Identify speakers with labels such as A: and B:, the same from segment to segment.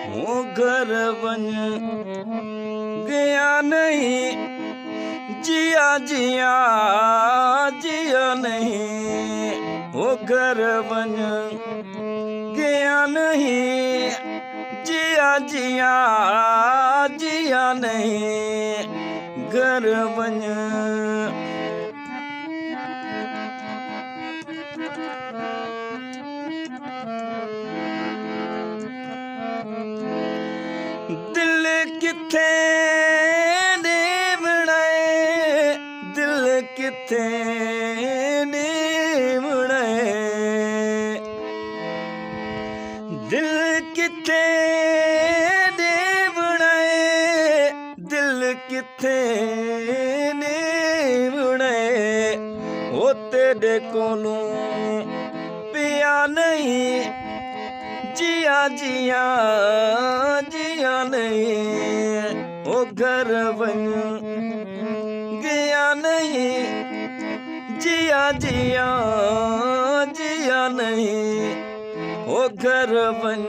A: वो घर बन गया नहीं, जिया जिया जिया नहीं। वो घर बन गया नहीं, जिया जिया जिया नहीं। घर बन दिल किथे ने बनाए, दिल किथे ने बनाए, दिल किथे ने बनाए, दिल किथे ने बनाए। वो तेरे कोलों पिया नहीं, जिया जिया जिया नहीं। वो घर बन गया नहीं, जिया जिया जिया नहीं। वो घर बन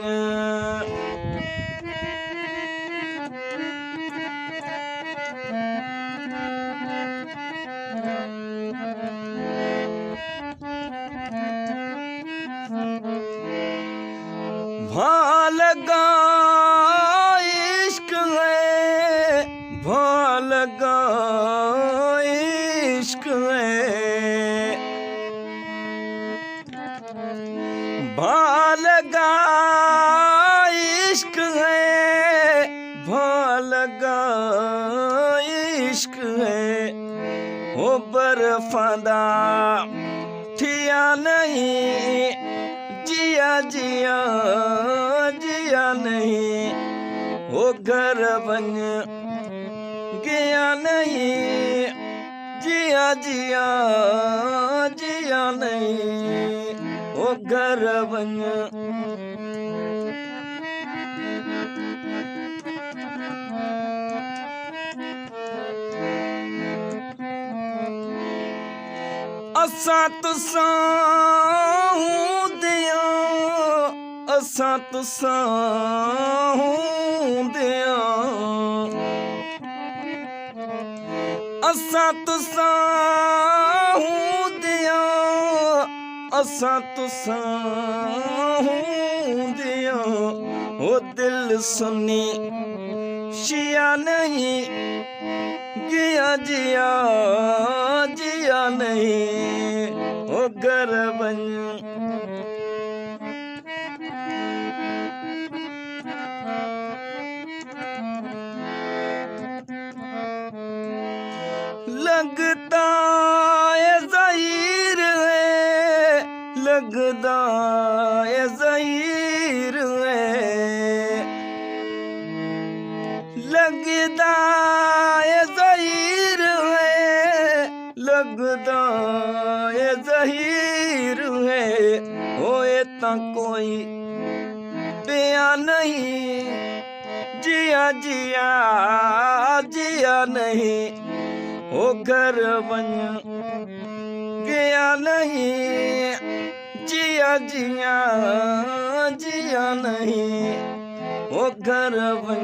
A: लगा इश्क है, लगा इश्क है, लगा इश्क है, लगा इश्क है। वो बर्फां दा ठिया नहीं, जिया जिया जिया नहीं। वो घर बन गया नहीं, जिया जिया जिया नहीं। वो घर बन असां तुसां हुंदियां, असां तुसां हुंदियां, असां तुसां हुंदियां, असां तुसां हुंदियां। वो दिल सुन्नी शिया नहीं, गया जिया जिया नहीं। वो घर बन लगता है ज़हीर है, लगता है ज़हीर है, लगता है ज़हीर है, लगता है ज़हीर है। होए ता कोई पिया नहीं, जिया जिया जिया नहीं। वो घर बन गया नहीं, जिया जिया जिया नहीं। वो घर बन